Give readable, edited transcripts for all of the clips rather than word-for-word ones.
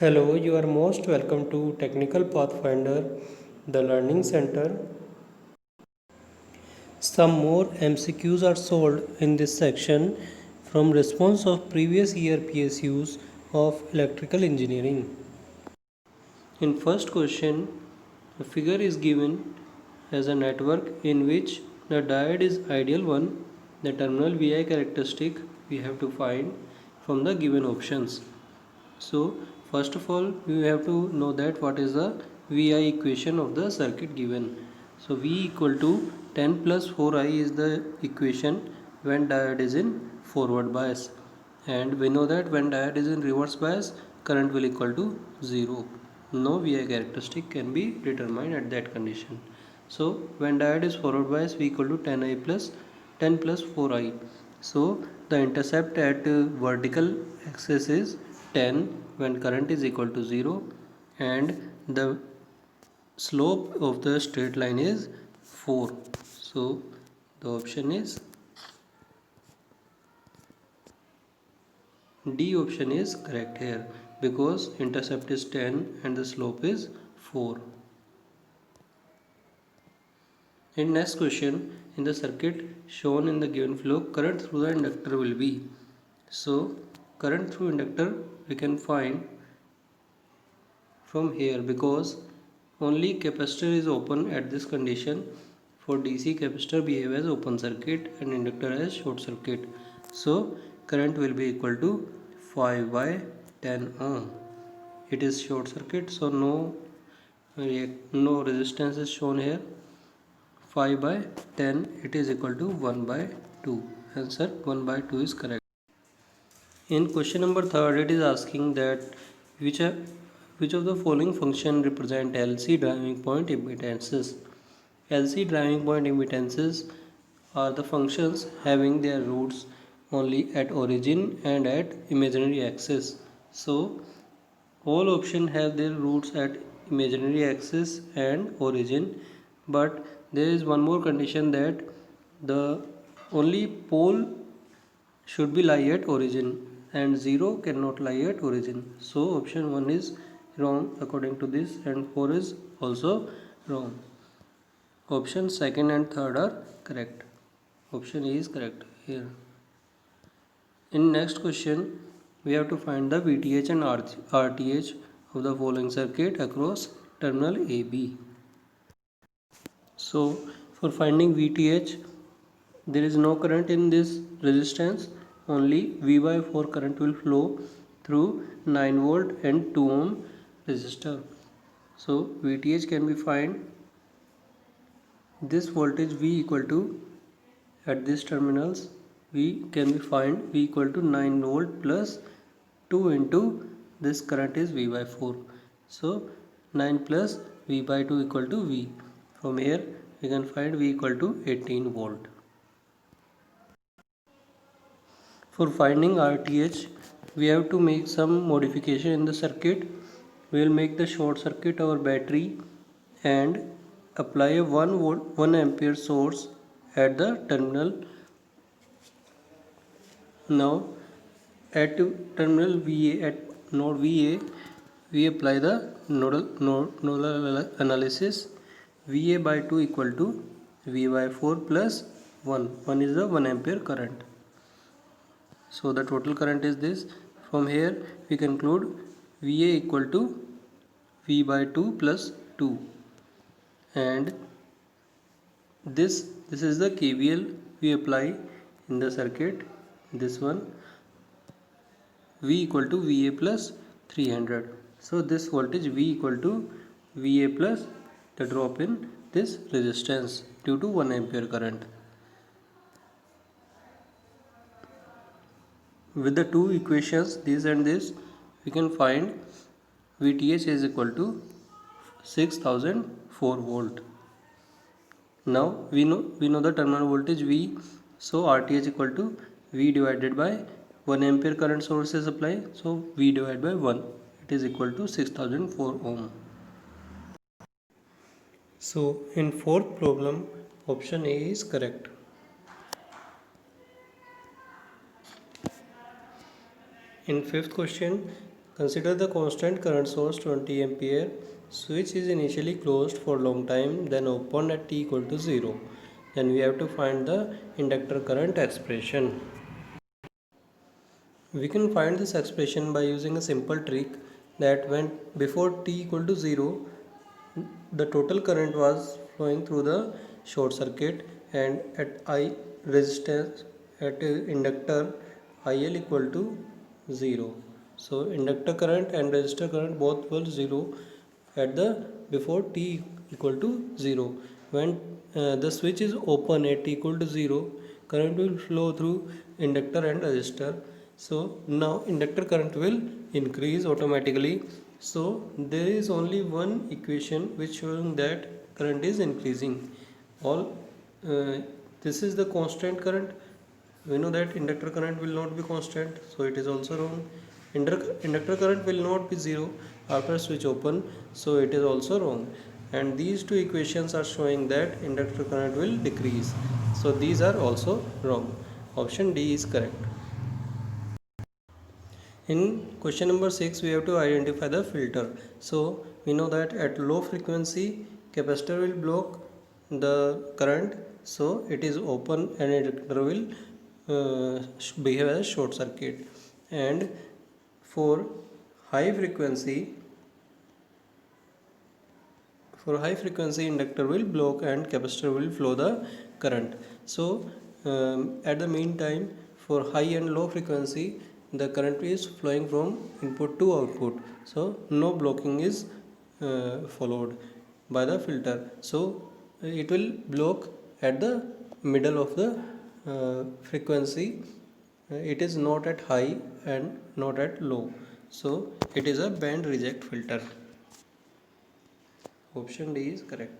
Hello, you are most welcome to Technical Pathfinder, the Learning Center. Some more MCQs are solved in this section from response of previous year PSUs of electrical engineering. In first question, the figure is given as a network in which the diode is ideal one. The terminal VI characteristic we have to find from the given options. So first of all we have to know that what is the VI equation of the circuit given. So V equal to 10 plus 4I is the equation when diode is in forward bias, and we know that when diode is in reverse bias current will equal to 0. No VI characteristic can be determined at that condition. So when diode is forward bias V equal to 10I plus 10 plus 4I. So the intercept at vertical axis is 10 when current is equal to 0, and the slope of the straight line is 4. So the option is D option is correct here, because intercept is 10 and the slope is 4. In next question, in the circuit shown in the given flow, current through the inductor will be. So current through inductor we can find from here, because only capacitor is open at this condition. For DC, capacitor behave as open circuit and inductor as short circuit. So current will be equal to 5 by 10 ohm. It is short circuit, so no resistance is shown here. 5 by 10, it is equal to 1 by 2. Answer 1 by 2 is correct. In question number 3, it is asking that which of the following function represent LC driving point impedances. LC driving point impedances are the functions having their roots only at origin and at imaginary axis. So all options have their roots at imaginary axis and origin, but there is one more condition, that the only pole should be lie at origin and 0 cannot lie at origin. So option 1 is wrong according to this, and 4 is also wrong. Option 2nd and 3rd are correct. Option A is correct here. In next question, we have to find the VTH and RTH of the following circuit across terminal AB. So for finding VTH, there is no current in this resistance, only V by 4 current will flow through 9 volt and 2 ohm resistor. So VTH can be find this voltage V equal to, at these terminals V can be find V equal to 9 volt plus 2 into this current is V by 4. So 9 plus V by 2 equal to V. From here we can find V equal to 18 volt. For finding RTH, we have to make some modification in the circuit. We will make the short circuit our battery and apply a 1 ampere source at the terminal. Now at terminal VA, at node VA, we apply the nodal analysis. VA by 2 equal to V by 4 plus 1. 1 is the 1 ampere current. So the total current is this. From here we conclude VA equal to V by 2 plus 2, and this is the KVL we apply in the circuit. This one, V equal to VA plus 300. So this voltage V equal to VA plus the drop in this resistance due to 1 ampere current. With the two equations, this and this, we can find VTH is equal to 6004 volt. Now we know the terminal voltage V, so RTH equal to V divided by 1 ampere current source is applied, so V divided by 1, it is equal to 6004 ohm. So in fourth problem, option A is correct. In fifth question, Consider the constant current source 20 ampere. Switch is initially closed for long time, then opened at t equal to 0. Then we have to find the inductor current expression. We can find this expression by using a simple trick that when before t equal to 0, the total current was flowing through the short circuit, and at I resistance at inductor IL equal to 0. So inductor current and resistor current both were 0 at the before t equal to 0. When the switch is open at t equal to 0, current will flow through inductor and resistor. So now inductor current will increase automatically. So there is only one equation which showing that current is increasing. All this is the constant current. We know that inductor current will not be constant, so it is also wrong. Inductor current will not be 0 after switch open, so it is also wrong. And these two equations are showing that inductor current will decrease, so these are also wrong. Option D is correct. In question number 6, we have to identify the filter. So we know that at low frequency capacitor will block the current, so it is open and inductor will behave as short circuit. And for high frequency inductor will block and capacitor will flow the current. So at the meantime, for high and low frequency the current is flowing from input to output, so no blocking is followed by the filter. So it will block at the middle of the frequency. It is not at high and not at low, so it is a band reject filter. Option D is correct.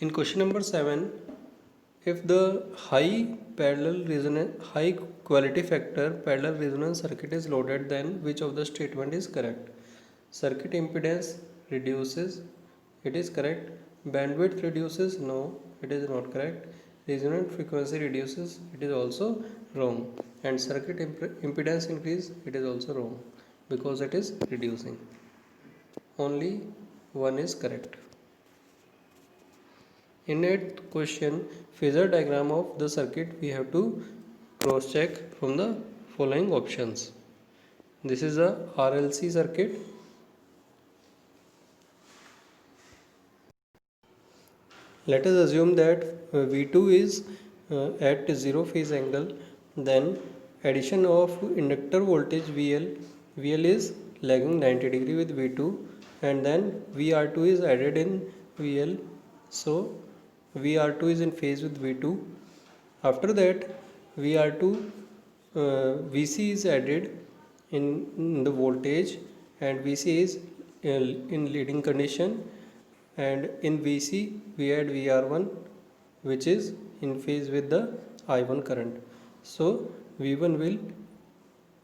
In question number 7, if the high quality factor parallel resonance circuit is loaded, then which of the statement is correct? Circuit impedance reduces, it is correct. Bandwidth reduces, no, it is not correct. Resonant frequency reduces, it is also wrong. And circuit impedance increase, it is also wrong because it is reducing. Only one is correct. In that question, phasor diagram of the circuit, we have to cross check from the following options. This is a RLC circuit. Let us assume that V2 is at 0 phase angle, then addition of inductor voltage VL is lagging 90 degree with V2, and then VR2 is added in VL, so VR2 is in phase with V2. After that, VR2 VC is added in the voltage, and VC is in leading condition, and in VC we add VR1 which is in phase with the I1 current. So V1 will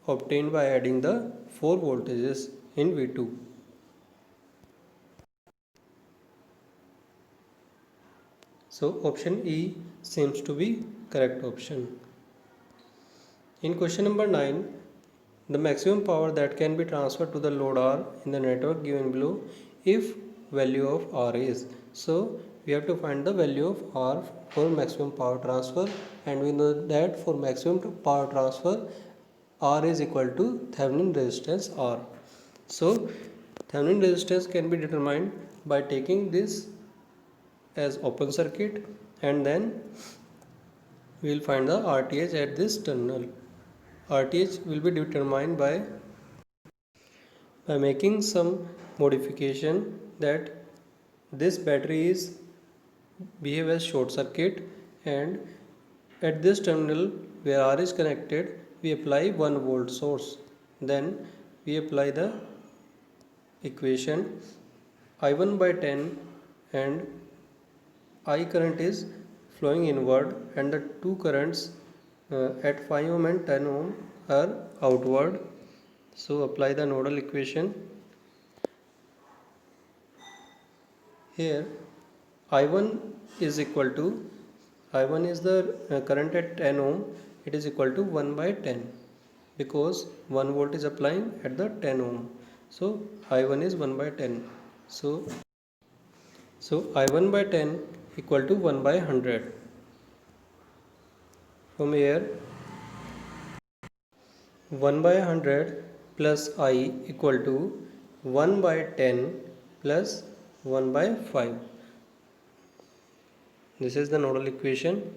obtain by adding the 4 voltages in V2. So option E seems to be correct option. In question number 9, the maximum power that can be transferred to the load R in the network given below if value of R is. So we have to find the value of R for maximum power transfer, and we know that for maximum power transfer R is equal to Thevenin resistance R. So Thevenin resistance can be determined by taking this as open circuit, and then we will find the RTH at this terminal. RTH will be determined by making some modification that this battery is behave as short circuit, and at this terminal where R is connected we apply 1 volt source. Then we apply the equation I1 by 10, and I current is flowing inward, and the two currents at 5 ohm and 10 ohm are outward. So apply the nodal equation. Here I1 is equal to, I1 is the current at 10 ohm, it is equal to 1 by 10. because 1 volt is applying at the 10 ohm. So I1 is 1 by 10. So I1 by 10 equal to 1 by 100. From here 1 by 100 plus I equal to 1 by 10 plus 1 by 5. This is the nodal equation.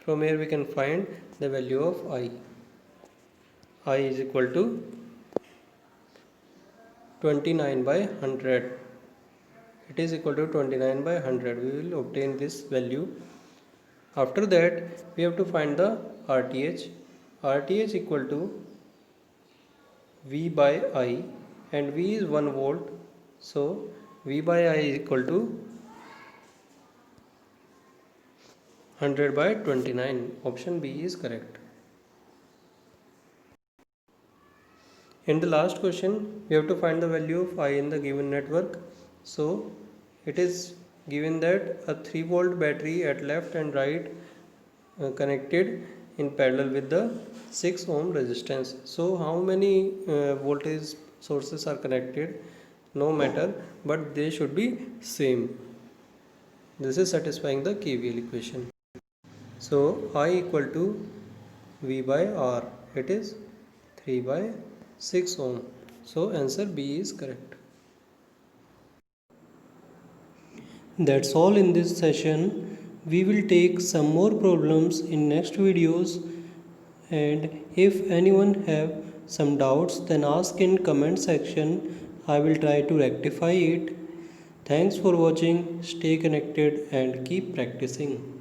From here we can find the value of I. I is equal to 29 by 100. It is equal to 29 by 100. We will obtain this value. After that we have to find the RTH. RTH equal to V by I, and V is 1 volt. So V by I is equal to 100 by 29. Option B is correct. In the last question, we have to find the value of I in the given network. So it is given that a 3 volt battery at left and right connected in parallel with the 6 ohm resistance. So how many voltage sources are connected? No matter, but they should be same. This is satisfying the KVL equation. So I equal to V by R. It is 3 by 6 ohm. So answer B is correct. That's all in this session. We will take some more problems in next videos, and if anyone have some doubts, then ask in comment section. I will try to rectify it. Thanks for watching. Stay connected and keep practicing.